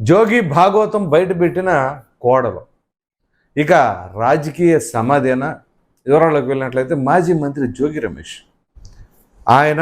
జోగి భాగవతం బయటపెట్టిన కోడలు. ఇక రాజకీయ సమాధేన వివరాల్లోకి వెళ్ళినట్లయితే మాజీ మంత్రి జోగి రమేష్ ఆయన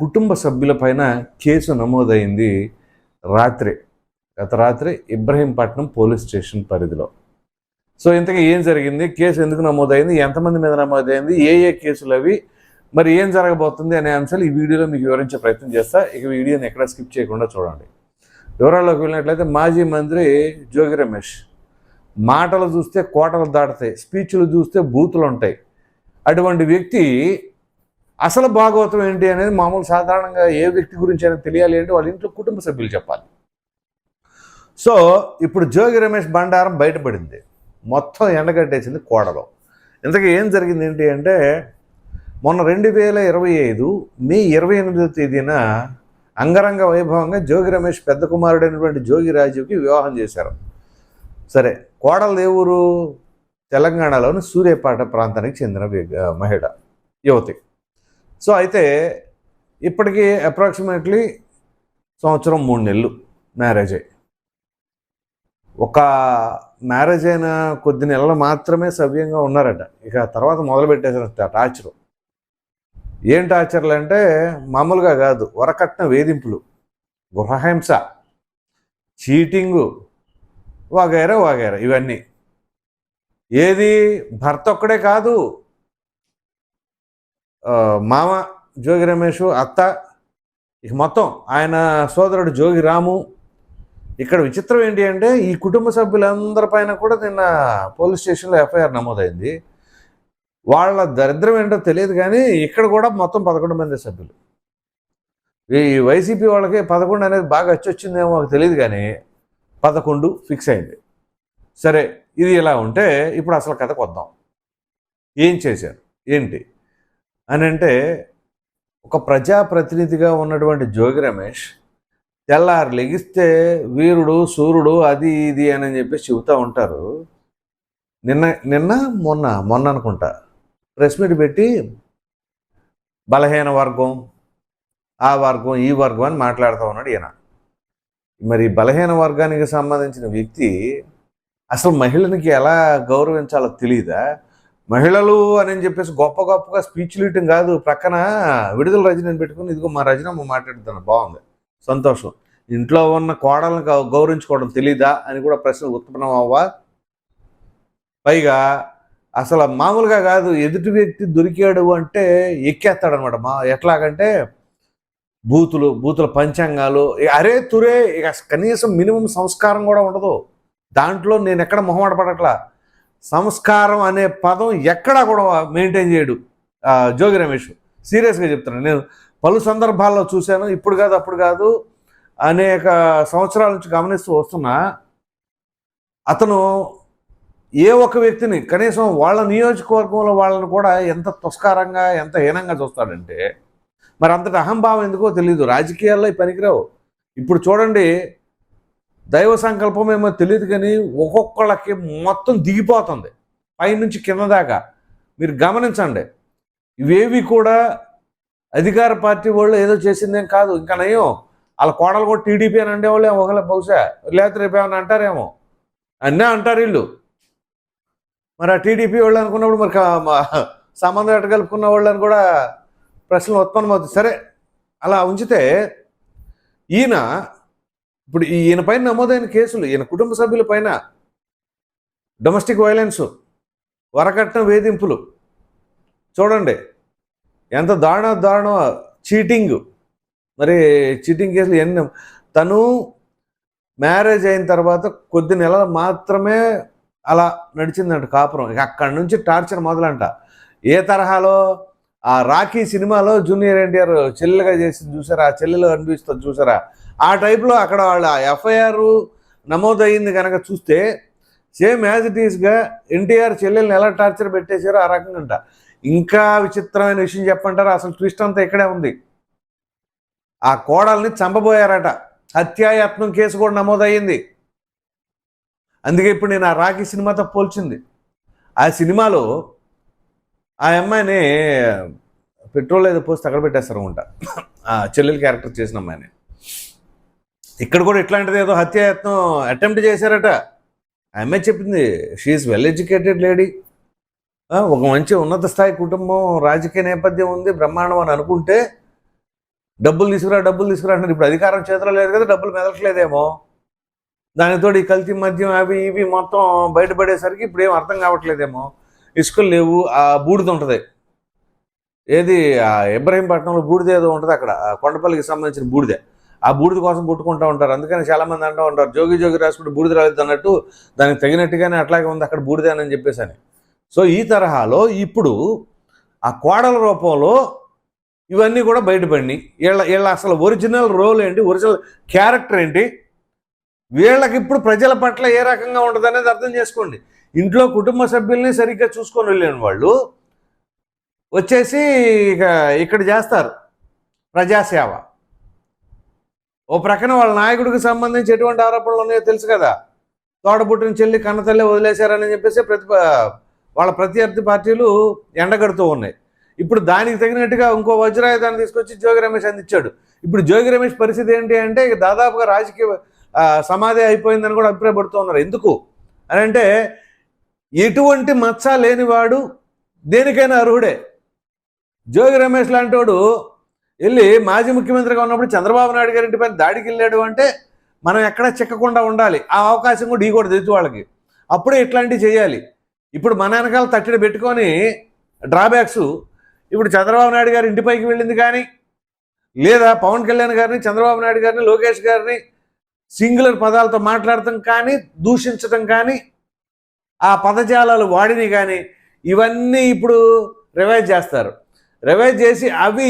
కుటుంబ సభ్యులపైన కేసు నమోదైంది గత రాత్రి ఇబ్రహీంపట్నం పోలీస్ స్టేషన్ పరిధిలో. సో ఇంతకీ ఏం జరిగింది, కేసు ఎందుకు నమోదైంది, ఎంతమంది మీద నమోదైంది, ఏ కేసులు అవి, మరి ఏం జరగబోతుంది అనే అంశాలు ఈ వీడియోలో మీకు వివరించే ప్రయత్నం చేస్తా. ఇక వీడియోని ఎక్కడ స్కిప్ చేయకుండా చూడండి. వివరాల్లోకి వెళ్ళినట్లయితే మాజీ మంత్రి జోగి రమేష్ మాటలు చూస్తే కోటలు దాటుతాయి, స్పీచ్లు చూస్తే బూతులు ఉంటాయి. అటువంటి వ్యక్తి అసలు భాగవతం ఏంటి అనేది మామూలు సాధారణంగా ఏ వ్యక్తి గురించి అయినా తెలియాలి అంటే వాళ్ళ ఇంట్లో కుటుంబ సభ్యులు చెప్పాలి. సో ఇప్పుడు జోగి రమేష్ బండారం బయటపడింది, మొత్తం ఎండగట్టేసింది కోడలో. ఇంతకీ ఏం జరిగింది ఏంటి అంటే మొన్న 2025 మే 28వ తేదీన అంగరంగ వైభవంగా జోగి రమేష్ పెద్ద కుమారుడైనటువంటి జోగి రాజుకి వివాహం చేశారు. సరే, కోడలు ఏ ఊరు? తెలంగాణలోని సూర్యాపేట ప్రాంతానికి చెందిన మహిళ, యువతి. సో అయితే ఇప్పటికీ అప్రాక్సిమేట్లీ 1 సంవత్సరం 3 నెలలు మ్యారేజ్ అయ్యి, ఒక మ్యారేజ్ అయిన కొద్ది నెలలు మాత్రమే సవ్యంగా ఉన్నారట. ఇక తర్వాత మొదలు పెట్టేసారు టార్చరు. ఏం టార్చర్లు అంటే మామూలుగా కాదు, వరకట్న వేధింపులు, గృహహింస, చీటింగు, వగైరా ఇవన్నీ. ఏది భర్త ఒక్కడే కాదు, మామ జోగి రమేష్, అత్త, ఇక మొత్తం ఆయన సోదరుడు జోగి రాము. ఇక్కడ విచిత్రం ఏంటి అంటే ఈ కుటుంబ సభ్యులందరిపైన కూడా నిన్న పోలీస్ స్టేషన్లో ఎఫ్ఐఆర్ నమోదైంది. వాళ్ళ దరిద్రం ఏంటో తెలియదు కానీ ఇక్కడ కూడా మొత్తం 11 మంది సభ్యులు. ఈ వైసీపీ వాళ్ళకి 11 అనేది బాగా వచ్చిందేమో మాకు తెలియదు కానీ 11 ఫిక్స్ అయింది. సరే, ఇది ఇలా ఉంటే ఇప్పుడు అసలు కథకు వద్దాం. ఏం చేశారు ఏంటి అని అంటే, ఒక ప్రజాప్రతినిధిగా ఉన్నటువంటి జోగి రమేష్ తెల్లారు లెగిస్తే వీరుడు సూర్యుడు అది ఇది అని చెప్పేసి చెబుతూ ఉంటారు. మొన్న అనుకుంటా ప్రెస్ మీట్ పెట్టి బలహీన వర్గం, ఆ వర్గం, ఈ వర్గం అని మాట్లాడుతూ ఉన్నాడు ఈయన. మరి బలహీన వర్గానికి సంబంధించిన వ్యక్తి అసలు మహిళనికి ఎలా గౌరవించాలో తెలియదా? మహిళలు అని చెప్పేసి గొప్పగా స్పీచ్లు ఇవ్వటం కాదు, ప్రక్కన విడుదల రజనీని పెట్టుకుని ఇదిగో మా రజనమ్మ మాట్లాడుతాను, బాగుంది, సంతోషం, ఇంట్లో ఉన్న కోడలను గౌరవించుకోవడం తెలీదా అని కూడా ప్రశ్నలు ఉత్పన్నం అవ్వా. పైగా అసలు మామూలుగా కాదు, ఎదుటి వ్యక్తి దొరికాడు అంటే ఎక్కేస్తాడనమాట. ఎట్లాగంటే బూతుల పంచాంగాలు, అరే తురే, ఇక కనీసం మినిమం సంస్కారం కూడా ఉండదు దాంట్లో. నేను ఎక్కడ మొహమాట పడట్లా, సంస్కారం అనే పదం ఎక్కడా కూడా మెయింటైన్ చేయడు జోగి రమేష్. సీరియస్గా చెప్తున్నాను, నేను పలు సందర్భాల్లో చూశాను, ఇప్పుడు కాదు అప్పుడు కాదు, అనేక సంవత్సరాల నుంచి గమనిస్తూ వస్తున్నా. అతను ఏ ఒక్క వ్యక్తిని కనీసం వాళ్ళ నియోజకవర్గంలో వాళ్ళని కూడా ఎంత తుస్కారంగా, ఎంత హీనంగా చూస్తాడంటే మరి అంతటి అహంభావం ఎందుకో తెలియదు. రాజకీయాల్లో పనికిరావు. ఇప్పుడు చూడండి, దైవ సంకల్పం ఏమో తెలియదు కానీ ఒక్కొక్కళ్ళకి మొత్తం దిగిపోతుంది పైనుంచి కింద దాకా. మీరు గమనించండి, ఇవేవి కూడా అధికార పార్టీ వాళ్ళు ఏదో చేసిందేం కాదు. ఇంకా నయం వాళ్ళ కోడలు కూడా టీడీపీ అని అండేవాళ్ళు ఒకళ్ళ బహుశా, లేకపోతే రేపు ఏమైనా అంటారేమో, అన్నీ అంటారు వీళ్ళు. మరి ఆ టీడీపీ వాళ్ళు అనుకున్నప్పుడు మరి సంబంధం ఎట్ట కలుపుకున్న వాళ్ళని కూడా ప్రశ్నలు ఉత్పన్నమవుతుంది. సరే, అలా ఉంచితే ఈయన పైన నమోదైన కేసులు, ఈయన కుటుంబ సభ్యుల పైన డొమెస్టిక్ వైలెన్స్, వరకట్న వేధింపులు చూడండి ఎంత దారుణం. చీటింగ్, మరి చీటింగ్ కేసులు ఎన్ని. తను మ్యారేజ్ అయిన తర్వాత కొద్ది నెలలు మాత్రమే అలా నడిచిందంట కాపురం. ఇక అక్కడి నుంచి టార్చర్ మొదలంట. ఏ తరహాలో? ఆ రాఖీ సినిమాలో జూనియర్ ఎన్టీఆర్ చెల్లెలుగా చేసి చూసారా, ఆ చెల్లెలు అనిపిస్తుంది చూసారా, ఆ టైప్లో అక్కడ వాళ్ళ ఎఫ్ఐఆర్ నమోదయ్యింది కనుక చూస్తే సేమ్ యాజ్ ఇట్ ఈస్గా ఎన్టీఆర్ చెల్లెల్ని ఎలా టార్చర్ పెట్టేశారో ఆ రకంగా. ఇంకా విచిత్రమైన విషయం చెప్పంటారు, అసలు ట్విస్ట్ అంతా ఇక్కడే ఉంది. ఆ కోడల్ని చంపబోయారట, హత్యాయత్నం కేసు కూడా నమోదయ్యింది. అందుకే ఇప్పుడు నేను ఆ రాఖీ సినిమాతో పోల్చింది. ఆ సినిమాలో ఆ అమ్మాయిని పెట్రోల్ ఏదో పోసి తగలబెట్టేస్తారు అనుకుంటా, ఆ చెల్లెలు క్యారెక్టర్ చేసిన అమ్మాయిని. ఇక్కడ కూడా ఇట్లాంటిది ఏదో హత్యాయత్నం అటెంప్ట్ చేశారట. ఆమె చెప్పింది. షీఈస్ వెల్ ఎడ్యుకేటెడ్ లేడీ, ఒక మంచి ఉన్నత స్థాయి కుటుంబం, రాజకీయ నేపథ్యం ఉంది, బ్రహ్మాండం అని అనుకుంటే డబ్బులు తీసుకురా అంటారు. ఇప్పుడు అధికారం చేతిలో లేదు కదా, డబ్బులు మెదలట్లేదేమో. దానితో ఈ కల్తీ మద్యం అవి ఇవి మొత్తం బయటపడేసరికి ఇప్పుడు ఏం అర్థం కావట్లేదేమో. ఇసుకలు లేవు, ఆ బూడిద ఉంటుంది, ఏది ఇబ్రహీంపట్నంలో బూడిద ఏదో ఉంటుంది అక్కడ, కొండపల్లికి సంబంధించిన బూడిద. ఆ బూడిద కోసం పుట్టుకుంటూ ఉంటారు. అందుకని చాలామంది అంటూ ఉంటారు జోగి రాసుకుంటే బూడిద రాలేదు అన్నట్టు, దానికి తగినట్టుగానే అట్లాగే ఉంది అక్కడ బూడిద అని చెప్పేసి అని. సో ఈ తరహాలో ఇప్పుడు ఆ కోడల రూపంలో ఇవన్నీ కూడా బయటపడినాయి. వీళ్ళ అసలు ఒరిజినల్ రోల్ ఏంటి, ఒరిజినల్ క్యారెక్టర్ ఏంటి, వీళ్ళకి ఇప్పుడు ప్రజల పట్ల ఏ రకంగా ఉంటుంది అనేది అర్థం చేసుకోండి. ఇంట్లో కుటుంబ సభ్యుల్ని సరిగ్గా చూసుకొని వెళ్ళిన వాళ్ళు వచ్చేసి ఇక్కడ చేస్తారు ప్రజాసేవ. ఓ ప్రక్కన వాళ్ళ నాయకుడికి సంబంధించి ఎటువంటి ఆరోపణలు ఉన్నాయో తెలుసు కదా. తోడబుట్టిన చెల్లి కన్నతల్లే వదిలేశారని చెప్పేసి వాళ్ళ ప్రత్యర్థి పార్టీలు ఎండగడుతూ ఉన్నాయి. ఇప్పుడు దానికి తగినట్టుగా ఇంకో వజ్రాయుధాన్ని తీసుకొచ్చి జోగి రమేష్ అందించాడు. ఇప్పుడు జోగి రమేష్ పరిస్థితి ఏంటి అంటే దాదాపుగా రాజకీయ సమాధి అయిపోయిందని కూడా అభిప్రాయపడుతూ ఉన్నారు. ఎందుకు అని అంటే ఎటువంటి మచ్చ లేనివాడు దేనికైనా అర్హుడే. జోగి రమేష్ లాంటి వాడు వెళ్ళి మాజీ ముఖ్యమంత్రిగా ఉన్నప్పుడు చంద్రబాబు నాయుడు గారి ఇంటిపైన దాడికి వెళ్ళాడు అంటే మనం ఎక్కడా చిక్కకుండా ఉండాలి. ఆ అవకాశం కూడా ఈ కూడా తెచ్చు వాళ్ళకి, అప్పుడే ఇట్లాంటివి చేయాలి. ఇప్పుడు మన వెనకాల తట్టడి పెట్టుకొని డ్రాబ్యాక్స్ ఇప్పుడు చంద్రబాబు నాయుడు గారి ఇంటిపైకి వెళ్ళింది కానీ, లేదా పవన్ కళ్యాణ్ గారిని, చంద్రబాబు నాయుడు గారిని, లోకేష్ గారిని సింగులర్ పదాలతో మాట్లాడటం కానీ, దూషించడం కానీ, ఆ పదజాలాలు వాడిని కానీ ఇవన్నీ ఇప్పుడు రివైజ్ చేస్తారు. రివైజ్ చేసి అవి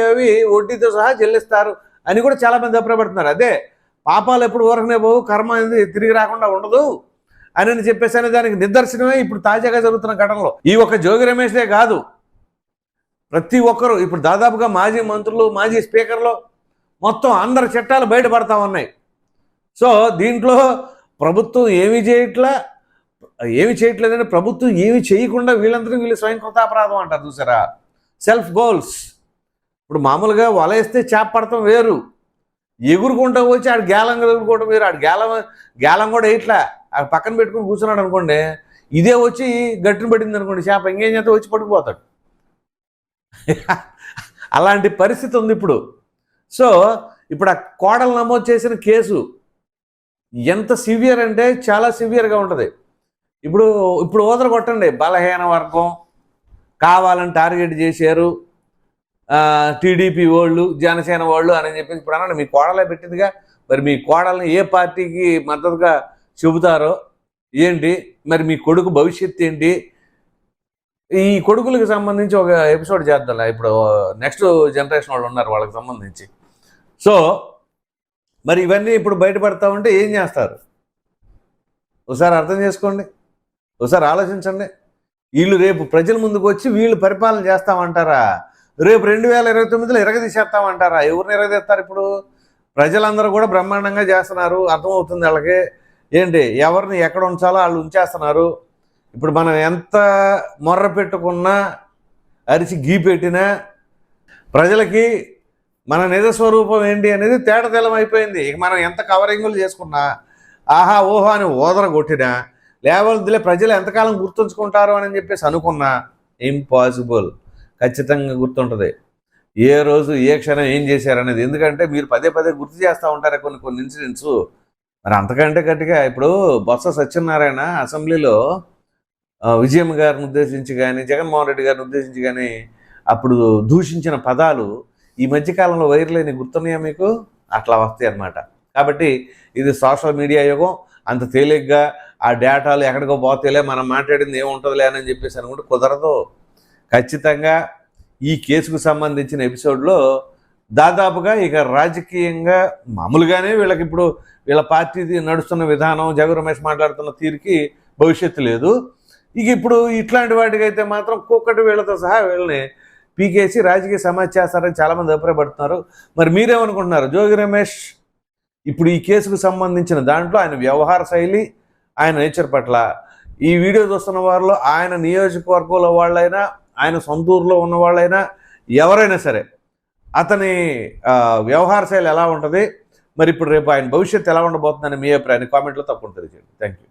అవి వడ్డీతో సహా చెల్లిస్తారు అని కూడా చాలామంది అభిప్రాయపడుతున్నారు. అదే పాపాలు ఎప్పుడు ఊరకనే పోవు, కర్మ అనేది తిరిగి రాకుండా ఉండదు అని చెప్పేసి అనే దానికి నిదర్శనమే ఇప్పుడు తాజాగా జరుగుతున్న ఘటనలో. ఈ ఒక్క జోగి రమేష్దే కాదు, ప్రతి ఒక్కరు ఇప్పుడు దాదాపుగా మాజీ మంత్రులు, మాజీ స్పీకర్లు మొత్తం అందరి చట్టాలు బయటపడతా ఉన్నాయి. సో దీంట్లో ప్రభుత్వం ఏమీ చేయట్లేదంటే ప్రభుత్వం ఏమి చేయకుండా వీళ్ళందరూ వీళ్ళు స్వయంకృతాపరాధం అంటారు చూసారా, సెల్ఫ్ గోల్స్. ఇప్పుడు మామూలుగా వల వేస్తే చేప పడతాం వేరు, ఎగురుకుంటూ వచ్చి ఆడు గేలంగా ఎగురుకోవడం వేరు. ఆడు గేలం కూడా ఇట్లా పక్కన పెట్టుకుని కూర్చున్నాడు అనుకోండి, ఇదే వచ్చి గట్టును పెట్టింది అనుకోండి చేప, ఇంకేం చేస్తే వచ్చి పట్టుకుపోతాడు. అలాంటి పరిస్థితి ఉంది ఇప్పుడు. సో ఇప్పుడు ఆ కోడలు నమోదు చేసిన కేసు ఎంత సివియర్ అంటే చాలా సివియర్గా ఉంటుంది. ఇప్పుడు ఓదర కొట్టండి, బలహీన వర్గం కావాలని టార్గెట్ చేశారు టీడీపీ వాళ్ళు, జనసేన వాళ్ళు అని చెప్పేసి ఇప్పుడు అన్నాడు. మీ కోడలే పెట్టిందిగా, మరి మీ కోడల్ని ఏ పార్టీకి మద్దతుగా చెబుతారో ఏంటి, మరి మీ కొడుకు భవిష్యత్తు ఏంటి, ఈ కొడుకులకు సంబంధించి ఒక ఎపిసోడ్ చేద్దాం. ఇప్పుడు నెక్స్ట్ జనరేషన్ వాళ్ళు ఉన్నారు వాళ్ళకి సంబంధించి. సో మరి ఇవన్నీ ఇప్పుడు బయటపడతా ఉంటే ఏం చేస్తారు ఒకసారి అర్థం చేసుకోండి, ఒకసారి ఆలోచించండి. వీళ్ళు రేపు ప్రజల ముందుకు వచ్చి వీళ్ళు పరిపాలన చేస్తామంటారా, రేపు 2029లో ఎరగదీసేస్తామంటారా? ఎవరిని ఎరగదీస్తారు? ఇప్పుడు ప్రజలందరూ కూడా బ్రహ్మాండంగా చేస్తున్నారు, అర్థమవుతుంది వాళ్ళకి. ఏంటి ఎవరిని ఎక్కడ ఉంచాలో వాళ్ళు ఉంచేస్తున్నారు. ఇప్పుడు మనం ఎంత మొర్ర పెట్టుకున్నా, అరిచి గీ పెట్టినా ప్రజలకి మన నిజ స్వరూపం ఏంటి అనేది తేటతెల్లం అయిపోయింది. ఇక మనం ఎంత కవరింగులు చేసుకున్నా, ఆహా ఓహో అని ఓదర కొట్టినా, లేవలే ప్రజలు ఎంతకాలం గుర్తుంచుకుంటారు అని చెప్పేసి అనుకున్నా ఇంపాసిబుల్. ఖచ్చితంగా గుర్తుంటుంది ఏ రోజు ఏ క్షణం ఏం చేశారనేది. ఎందుకంటే మీరు పదే గుర్తు చేస్తూ ఉంటారు కొన్ని ఇన్సిడెంట్స్. మరి అంతకంటే గట్టిగా ఇప్పుడు బొత్స సత్యనారాయణ అసెంబ్లీలో విజయమ్మ గారిని ఉద్దేశించి కానీ, జగన్మోహన్ రెడ్డి గారిని ఉద్దేశించి కానీ అప్పుడు దూషించిన పదాలు ఈ మధ్యకాలంలో వైరల్ అయిన గుర్తున్నాయా మీకు? అట్లా వస్తాయి అన్నమాట. కాబట్టి ఇది సోషల్ మీడియా యుగం. అంత తేలిగ్గా ఆ డేటాలు ఎక్కడికో పోతేలే, మనం మాట్లాడింది ఏముంటుందిలే అని చెప్పేసి అనుకుంటే కుదరదు. ఖచ్చితంగా ఈ కేసుకు సంబంధించిన ఎపిసోడ్లో దాదాపుగా ఇక రాజకీయంగా మామూలుగానే వీళ్ళకి ఇప్పుడు వీళ్ళ పార్టీ నడుస్తున్న విధానం, జగన్ రమేష్ మాట్లాడుతున్న తీరుకి భవిష్యత్తు లేదు. ఇక ఇప్పుడు ఇట్లాంటి వాటికైతే మాత్రం ఒక్కొక్కటి వీళ్ళతో సహా వీళ్ళని పీకేసి రాజకీయ సమాజ్ చేస్తారని చాలామంది అభిప్రాయపడుతున్నారు. మరి మీరేమనుకుంటున్నారు? జోగి రమేష్ ఇప్పుడు ఈ కేసుకు సంబంధించిన దాంట్లో ఆయన వ్యవహార శైలి, ఆయన నేచర్ పట్ల ఈ వీడియో చూస్తున్న వారిలో ఆయన నియోజకవర్గంలో వాళ్ళైనా, ఆయన సొంత ఊర్లో ఉన్న వాళ్ళైనా, ఎవరైనా సరే అతని వ్యవహార శైలి ఎలా ఉంటుంది, మరి ఇప్పుడు రేపు ఆయన భవిష్యత్తు ఎలా ఉండబోతుందని మీ అభిప్రాయాన్ని కామెంట్లో తప్పకుండా తెలియజేయండి. Thank you.